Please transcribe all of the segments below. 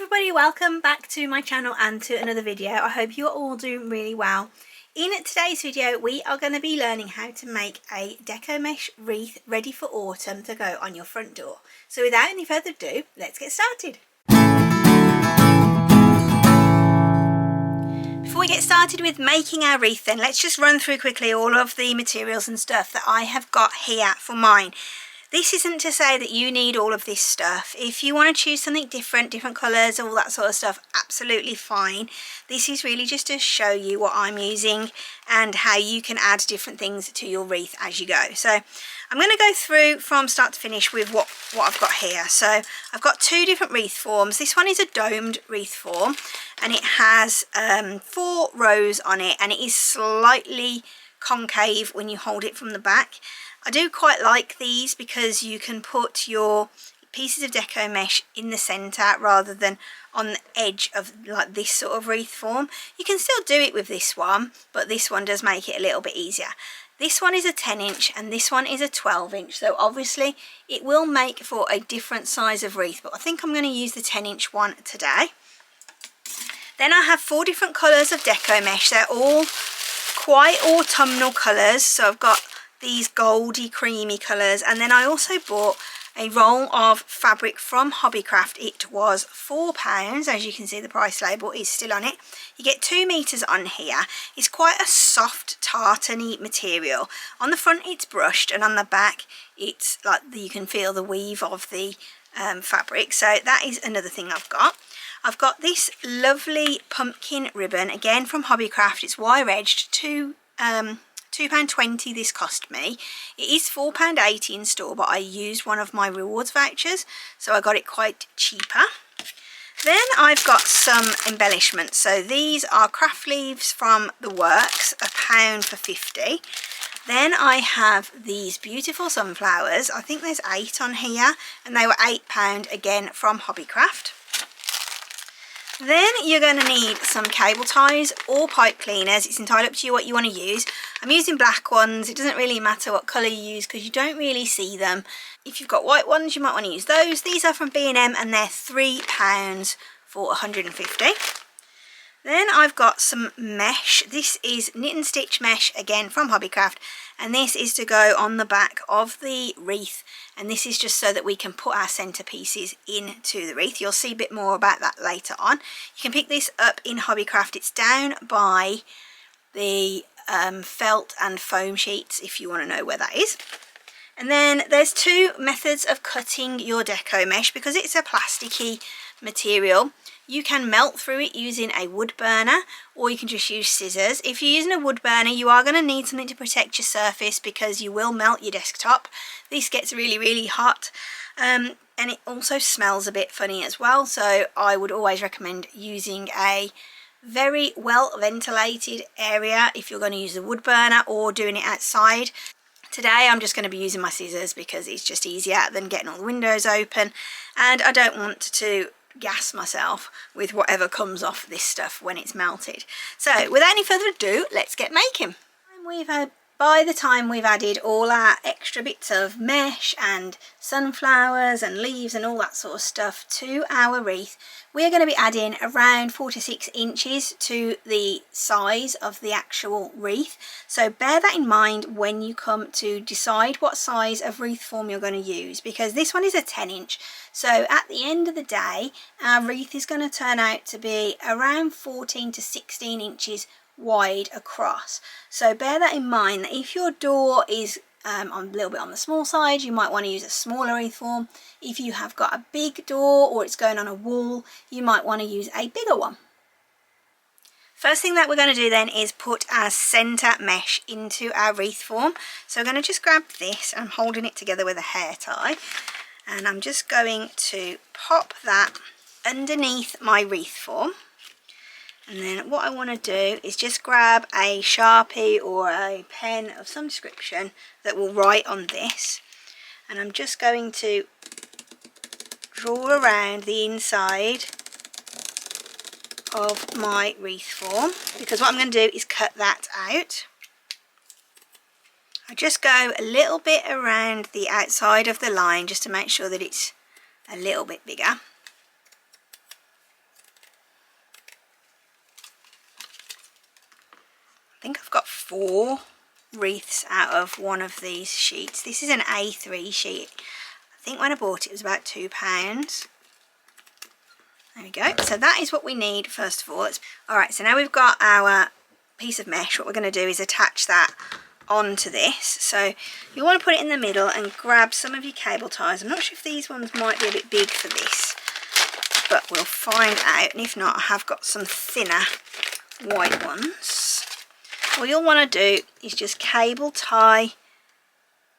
everybody, welcome back to my channel and to another video. I hope you are all doing really well. In today's video we are going to be learning how to make a deco mesh wreath ready for autumn to go on your front door. So without any further ado, let's get started. Before we get started with making our wreath then, let's just run through quickly all of the materials and stuff that I have got here for mine. This isn't to say that you need all of this stuff. If you want to choose something different colours, all that sort of stuff, absolutely fine. This is really just to show you what I'm using and how you can add different things to your wreath as you go. So I'm going to go through from start to finish with what I've got here. So I've got two different wreath forms. This one is a domed wreath form and it has 4 rows on it, and it is slightly concave when you hold it from the back. I do quite like these because you can put your pieces of deco mesh in the centre rather than on the edge of like this sort of wreath form. You can still do it with this one, but this one does make it a little bit easier. This one is a 10-inch and this one is a 12-inch, so obviously it will make for a different size of wreath, but I think I'm going to use the 10-inch one today. Then I have 4 different colours of deco mesh. They're all quite autumnal colours, so I've got these goldy creamy colours, and then I also bought a roll of fabric from Hobbycraft. It was £4, as you can see the price label is still on it. You get 2 meters on here. It's quite a soft tartany material. On the front it's brushed and on the back it's like you can feel the weave of the fabric, so that is another thing I've got. I've got this lovely pumpkin ribbon again from Hobbycraft. It's wire edged, £2.20 this cost me. It is £4.80 in store, but I used one of my rewards vouchers, so I got it quite cheaper. Then I've got some embellishments. So these are craft leaves from the Works, £1 for 50. Then I have these beautiful sunflowers. I think there's 8 on here, and they were £8 again from Hobbycraft. Then you're going to need some cable ties or pipe cleaners. It's entirely up to you what you want to use. I'm using black ones. It doesn't really matter what colour you use because you don't really see them. If you've got white ones, you might want to use those. These are from B&M and they're £3 for 150. Then I've got some mesh. This is knit and stitch mesh again from Hobbycraft, and this is to go on the back of the wreath, and this is just so that we can put our centerpieces into the wreath. You'll see a bit more about that later on. You can pick this up in Hobbycraft. It's down by the felt and foam sheets if you want to know where that is. And then there's 2 methods of cutting your deco mesh because it's a plasticky material. You can melt through it using a wood burner, or you can just use scissors. If you're using a wood burner, you are going to need something to protect your surface because you will melt your desktop. This gets really hot, and it also smells a bit funny as well, so I would always recommend using a very well ventilated area if you're going to use a wood burner or doing it outside. Today I'm just going to be using my scissors because it's just easier than getting all the windows open, and I don't want to gas myself with whatever comes off this stuff when it's melted. So without any further ado, let's get making. By the time we've added all our extra bits of mesh and sunflowers and leaves and all that sort of stuff to our wreath, we're going to be adding around 4 to 6 inches to the size of the actual wreath. So bear that in mind when you come to decide what size of wreath form you're going to use, because this one is a 10-inch. So at the end of the day, our wreath is going to turn out to be around 14 to 16 inches wide across. So bear that in mind, that if your door is a little bit on the small side, you might want to use a smaller wreath form. If you have got a big door or it's going on a wall, you might want to use a bigger one. First thing that we're going to do then is put our centre mesh into our wreath form. So I'm going to just grab this, I'm holding it together with a hair tie, and I'm just going to pop that underneath my wreath form. And then what I want to do is just grab a Sharpie or a pen of some description that will write on this, and I'm just going to draw around the inside of my wreath form, because what I'm going to do is cut that out. I just go a little bit around the outside of the line just to make sure that it's a little bit bigger. 4 wreaths out of one of these sheets. This is an A3 sheet. I think when I bought it was about £2. There we go. So that is what we need first of all. Alright, so now we've got our piece of mesh. What we're going to do is attach that onto this. So you want to put it in the middle and grab some of your cable ties. I'm not sure if these ones might be a bit big for this, but we'll find out. And if not, I have got some thinner white ones. All you'll want to do is just cable tie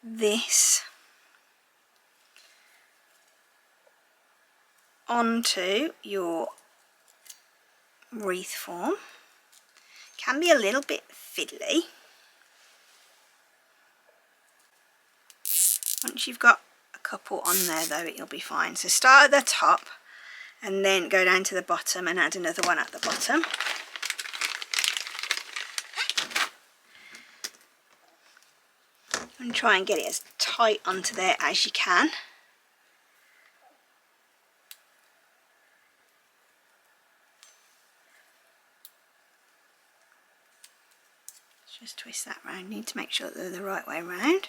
this onto your wreath form. Can be a little bit fiddly. Once you've got a couple on there though, it'll be fine. So start at the top and then go down to the bottom and add another one at the bottom. And try and get it as tight onto there as you can. Just twist that round. Need to make sure that they're the right way round.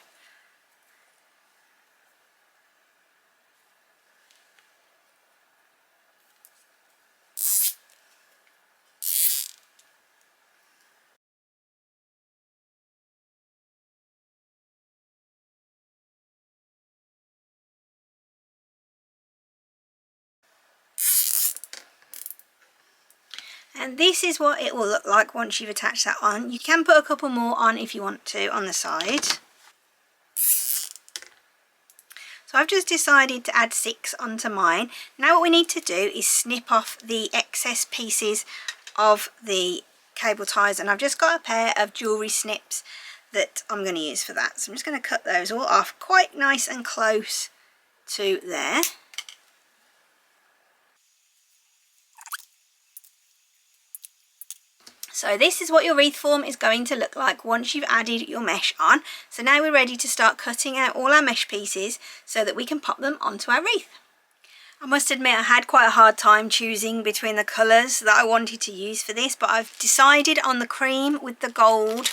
And this is what it will look like once you've attached that on. You can put a couple more on if you want to on the side. So I've just decided to add 6 onto mine. Now what we need to do is snip off the excess pieces of the cable ties, and I've just got a pair of jewellery snips that I'm going to use for that. So I'm just going to cut those all off quite nice and close to there. So this is what your wreath form is going to look like once you've added your mesh on. So now we're ready to start cutting out all our mesh pieces so that we can pop them onto our wreath. I must admit I had quite a hard time choosing between the colours that I wanted to use for this, but I've decided on the cream with the gold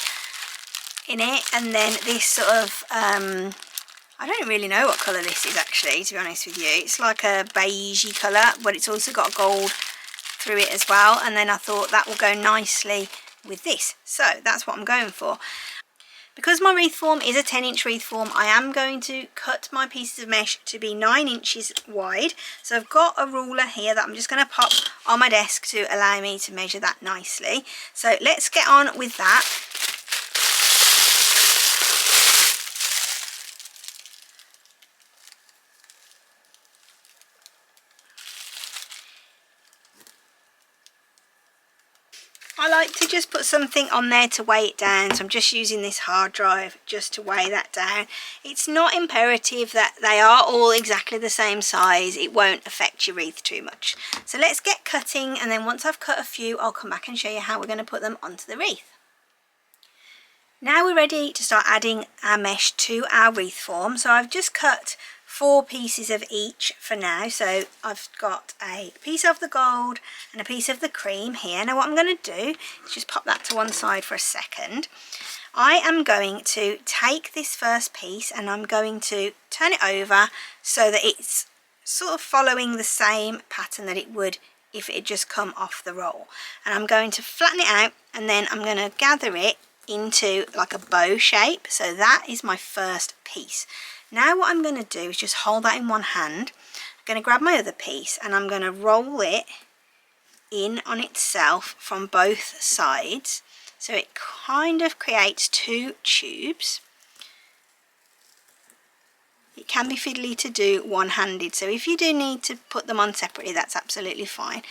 in it, and then this sort of, I don't really know what colour this is actually, to be honest with you. It's like a beigey colour, but it's also got gold through it as well, and then I thought that will go nicely with this, so that's what I'm going for. Because my wreath form is a 10-inch wreath form, I am going to cut my pieces of mesh to be 9 inches wide. So I've got a ruler here that I'm just going to pop on my desk to allow me to measure that nicely. So let's get on with that. I like to just put something on there to weigh it down, so I'm just using this hard drive just to weigh that down. It's not imperative that they are all exactly the same size. It won't affect your wreath too much. So let's get cutting, and then once I've cut a few, I'll come back and show you how we're going to put them onto the wreath. Now we're ready to start adding our mesh to our wreath form. So I've just cut 4 pieces of each for now. So I've got a piece of the gold and a piece of the cream here. Now what I'm going to do is just pop that to one side for a second. I am going to take this first piece and I'm going to turn it over so that it's sort of following the same pattern that it would if it had just come off the roll. And I'm going to flatten it out, and then I'm going to gather it into like a bow shape. So that is my first piece. Now what I'm going to do is just hold that in one hand. I'm going to grab my other piece and I'm going to roll it in on itself from both sides, so it kind of creates 2 tubes. It can be fiddly to do one-handed, so if you do need to put them on separately, that's absolutely fine.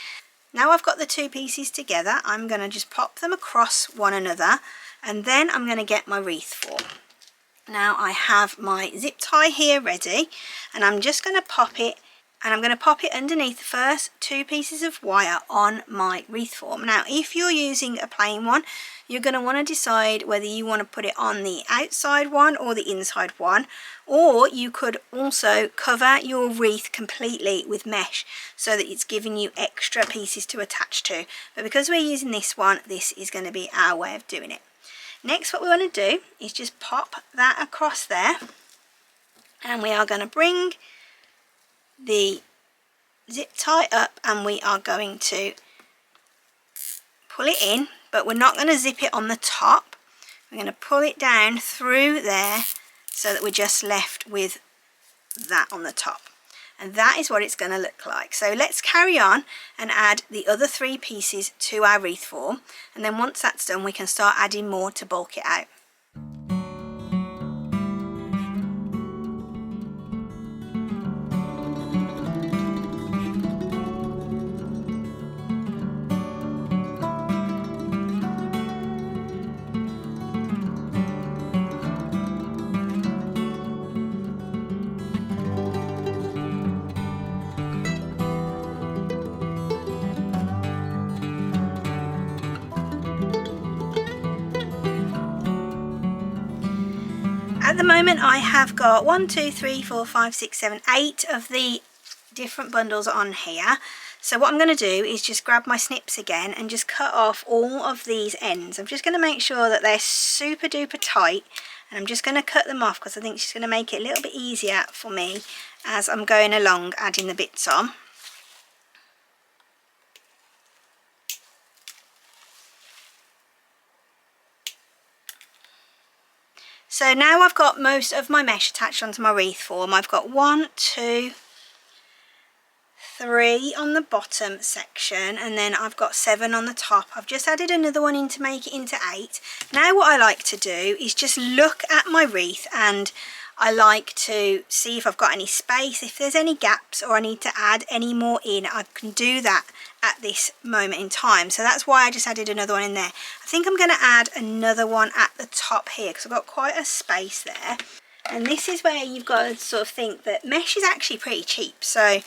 Now I've got the 2 pieces together, I'm going to just pop them across one another, and then I'm going to get my wreath form. Now I have my zip tie here ready, and I'm just going to pop it, and I'm going to pop it underneath the first 2 pieces of wire on my wreath form. Now if you're using a plain one, you're going to want to decide whether you want to put it on the outside one or the inside one, or you could also cover your wreath completely with mesh so that it's giving you extra pieces to attach to. But because we're using this one, this is going to be our way of doing it. Next, what we want to do is just pop that across there, and we are going to bring the zip tie up and we are going to pull it in, but we're not going to zip it on the top. We're going to pull it down through there so that we're just left with that on the top, and that is what it's going to look like. So let's carry on and add the other 3 pieces to our wreath form, and then once that's done we can start adding more to bulk it out. At the moment I have got 1, 2, 3, 4, 5, 6, 7, 8 of the different bundles on here. So what I'm going to do is just grab my snips again and just cut off all of these ends. I'm just going to make sure that they're super duper tight, and I'm just going to cut them off because I think it's going to make it a little bit easier for me as I'm going along adding the bits on. So now I've got most of my mesh attached onto my wreath form. I've got 1, 2, 3 on the bottom section, and then I've got 7 on the top. I've just added another one in to make it into 8. Now what I like to do is just look at my wreath, and I like to see if I've got any space, if there's any gaps, or I need to add any more in. I can do that at this moment in time, so that's why I just added another one in there. I think I'm going to add another one at the top here because I've got quite a space there, and this is where you've got to sort of think that mesh is actually pretty cheap. So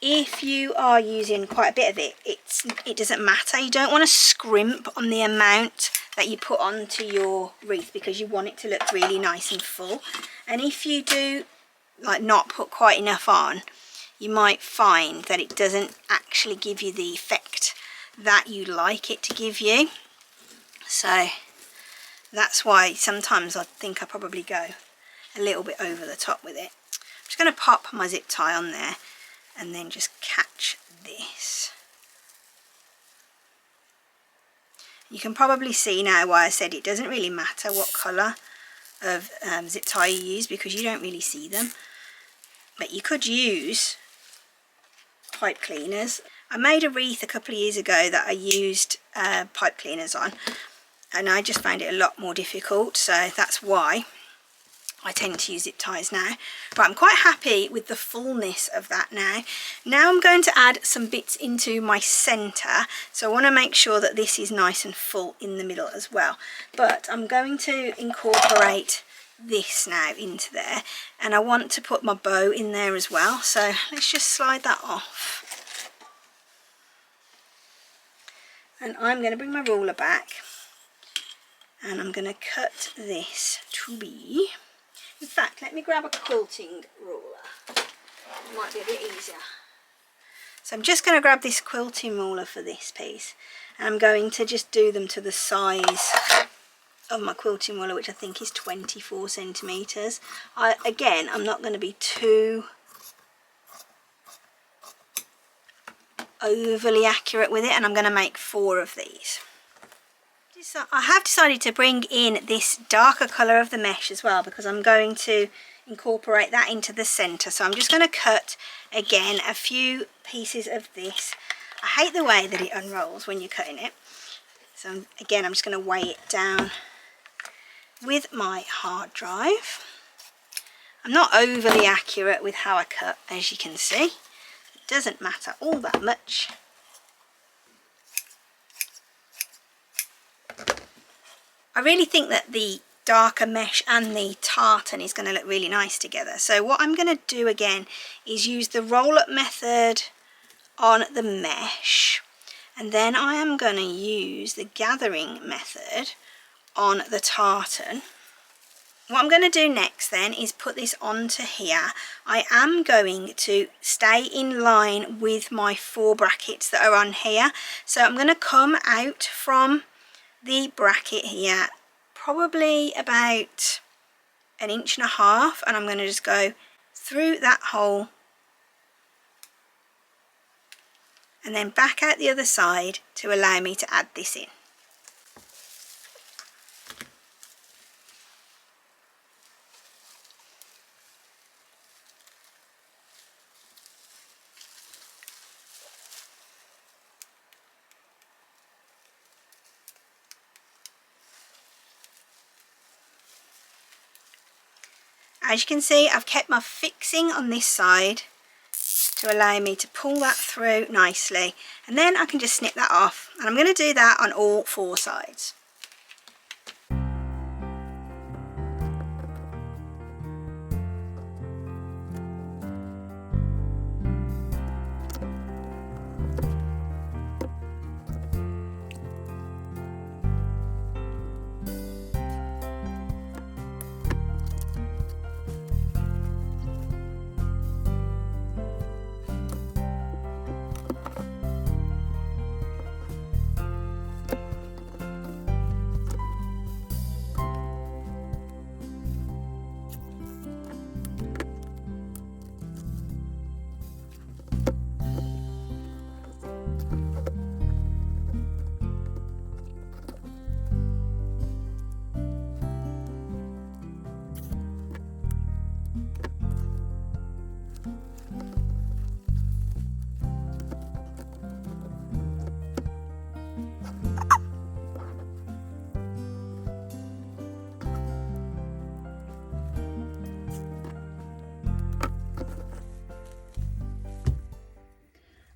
if you are using quite a bit of it, it doesn't matter. You don't want to scrimp on the amount that you put onto your wreath because you want it to look really nice and full. And if you do like not put quite enough on, you might find that it doesn't actually give you the effect that you like it to give you. So that's why sometimes I think I probably go a little bit over the top with it. I'm just going to pop my zip tie on there and then just catch this. You can probably see now why I said it doesn't really matter what colour of zip tie you use because you don't really see them. But you could use pipe cleaners. I made a wreath a couple of years ago that I used pipe cleaners on, and I just found it a lot more difficult, so that's why I tend to use zip ties now. But I'm quite happy with the fullness of that now. Now I'm going to add some bits into my centre, so I want to make sure that this is nice and full in the middle as well. But I'm going to incorporate this now into there, and I want to put my bow in there as well, so let's just slide that off. And I'm going to bring my ruler back and I'm going to cut this to be, in fact let me grab a quilting ruler, it might be a bit easier. So I'm just going to grab this quilting ruler for this piece, and I'm going to just do them to the size of my quilting ruler, which I think is 24 centimetres. Again, I'm not going to be too overly accurate with it, and I'm going to make 4 of these. So I have decided to bring in this darker colour of the mesh as well because I'm going to incorporate that into the centre. So I'm just going to cut again a few pieces of this. I hate the way that it unrolls when you're cutting it, so again I'm just going to weigh it down with my hard drive. I'm not overly accurate with how I cut, as you can see. It doesn't matter all that much. I really think that the darker mesh and the tartan is going to look really nice together. So what I'm going to do again is use the roll-up method on the mesh, and then I am going to use the gathering method on the tartan. What I'm going to do next then is put this onto here. I am going to stay in line with my 4 brackets that are on here. So I'm going to come out from the bracket here probably about 1.5 inches, and I'm going to just go through that hole and then back out the other side to allow me to add this in. As you can see, I've kept my fixing on this side to allow me to pull that through nicely, and then I can just snip that off, and I'm going to do that on all 4 sides.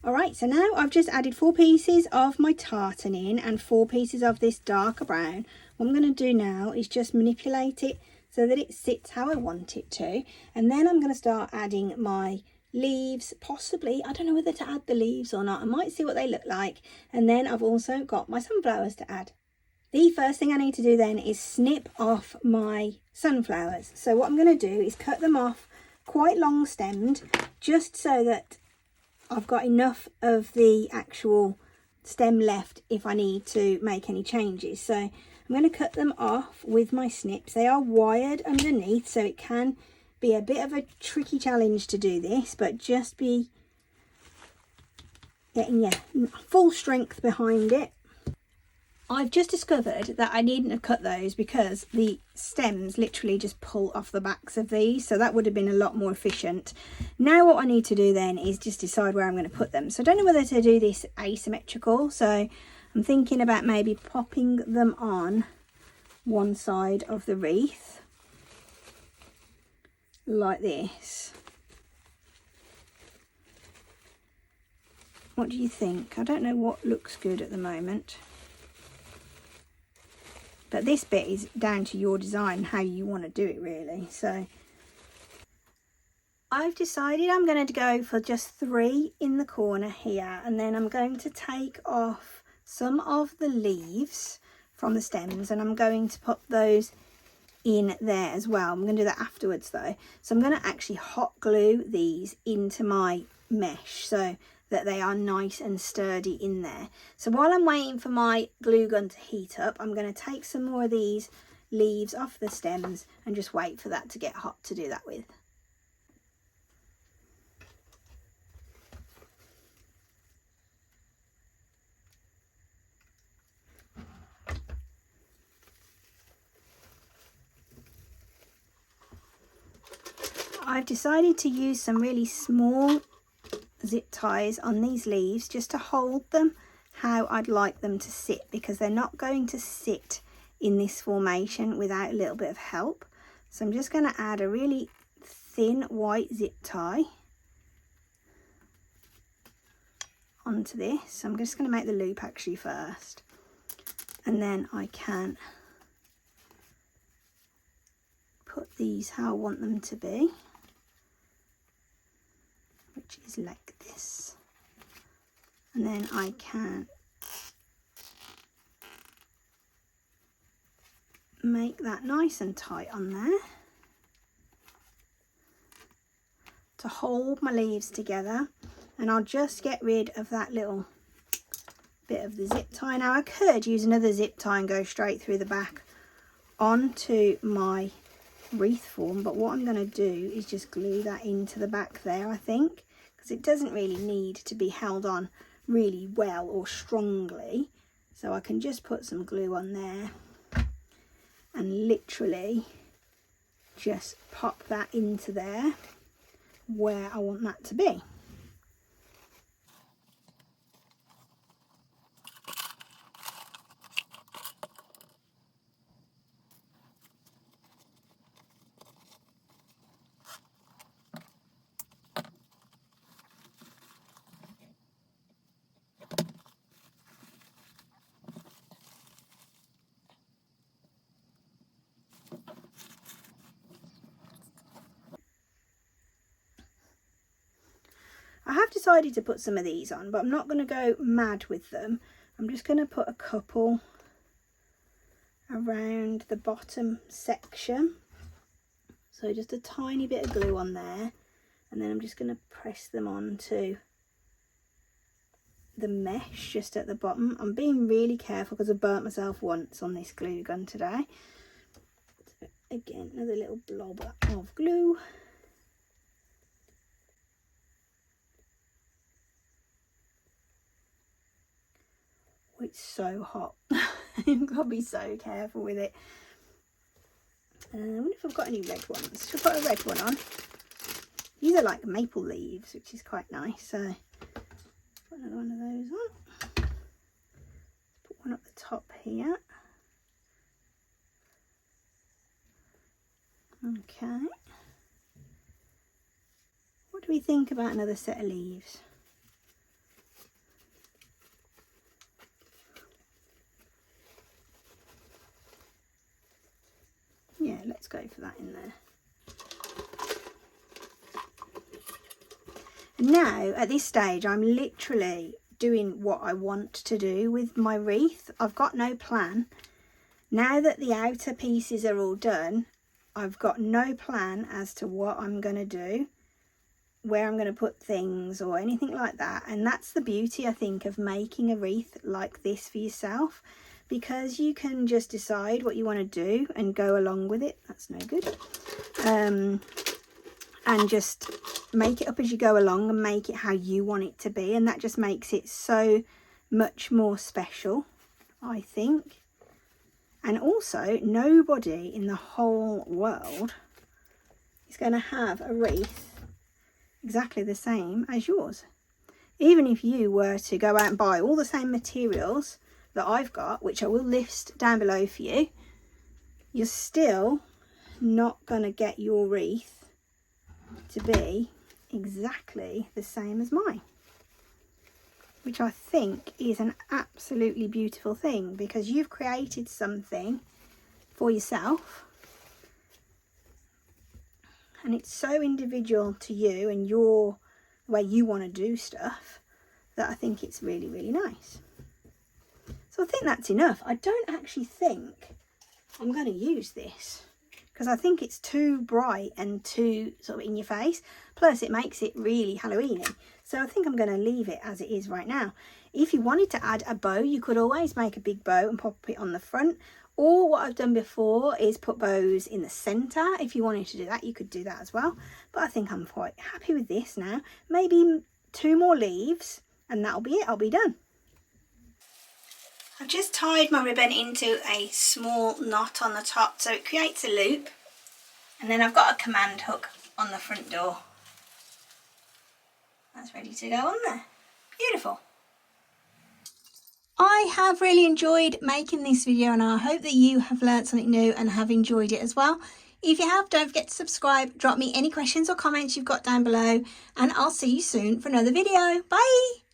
Alright, so now I've just added 4 pieces of my tartan in and 4 pieces of this darker brown. What I'm going to do now is just manipulate it so that it sits how I want it to, and then I'm going to start adding my leaves. Possibly, I don't know whether to add the leaves or not, I might see what they look like, and then I've also got my sunflowers to add. The first thing I need to do then is snip off my sunflowers. So what I'm going to do is cut them off quite long stemmed, just so that I've got enough of the actual stem left if I need to make any changes. So I'm going to cut them off with my snips. They are wired underneath, so it can be a bit of a tricky challenge to do this, but just be getting full strength behind it. I've just discovered that I needn't have cut those because the stems literally just pull off the backs of these, so that would have been a lot more efficient. Now what I need to do then is just decide where I'm going to put them. So I don't know whether to do this asymmetrical, so I'm thinking about maybe popping them on one side of the wreath like this. What do you think? I don't know what looks good at the moment, but this bit is down to your design, how you want to do it really. So I've decided I'm going to go for just 3 in the corner here, and then I'm going to take off some of the leaves from the stems and I'm going to put those in there as well. I'm going to do that afterwards though. So I'm going to actually hot glue these into my mesh so that they are nice and sturdy in there. So while I'm waiting for my glue gun to heat up, I'm going to take some more of these leaves off the stems and just wait for that to get hot to do that with. I've decided to use some really small zip ties on these leaves just to hold them how I'd like them to sit, because they're not going to sit in this formation without a little bit of help. So I'm just going to add a really thin white zip tie onto this. So I'm just going to make the loop actually first, and then I can put these how I want them to be, which is like this, and then I can make that nice and tight on there to hold my leaves together. And I'll just get rid of that little bit of the zip tie. Now I could use another zip tie and go straight through the back onto my wreath form, but what I'm going to do is just glue that into the back there, I think, because it doesn't really need to be held on really well or strongly. So I can just put some glue on there and literally just pop that into there where I want that to be. I have decided to put some of these on, but I'm not going to go mad with them. I'm just going to put a couple around the bottom section. So just a tiny bit of glue on there, and then I'm just going to press them onto the mesh just at the bottom. I'm being really careful because I burnt myself once on this glue gun today. So again, another little blob of glue. It's so hot. You've got to be so careful with it. I wonder if I've got any red ones. Should I put a red one on? These are like maple leaves, which is quite nice. So put another one of those on. Let's put one up the top here. Okay. What do we think about another set of leaves? Yeah, let's go for that in there. Now, at this stage, I'm literally doing what I want to do with my wreath. I've got no plan. Now that the outer pieces are all done, I've got no plan as to what I'm going to do, where I'm going to put things or anything like that. And that's the beauty, I think, of making a wreath like this for yourself, because you can just decide what you want to do and go along with it. That's no good. And just make it up as you go along and make it how you want it to be, and that just makes it so much more special, I think. And also, nobody in the whole world is going to have a wreath exactly the same as yours. Even if you were to go out and buy all the same materials that I've got, which I will list down below for you, you're still not going to get your wreath to be exactly the same as mine, which I think is an absolutely beautiful thing, because you've created something for yourself and it's so individual to you and the way you want to do stuff, that I think it's really, really nice. So I think that's enough. I don't actually think I'm going to use this, because I think it's too bright and too sort of in your face. Plus it makes it really Halloweeny. So I think I'm going to leave it as it is right now. If you wanted to add a bow, you could always make a big bow and pop it on the front. Or what I've done before is put bows in the centre. If you wanted to do that, you could do that as well. But I think I'm quite happy with this now. Maybe 2 more leaves and that'll be it. I'll be done. I've just tied my ribbon into a small knot on the top so it creates a loop, and then I've got a command hook on the front door. That's ready to go on there. Beautiful. I have really enjoyed making this video, and I hope that you have learned something new and have enjoyed it as well. If you have, don't forget to subscribe, drop me any questions or comments you've got down below, and I'll see you soon for another video. Bye!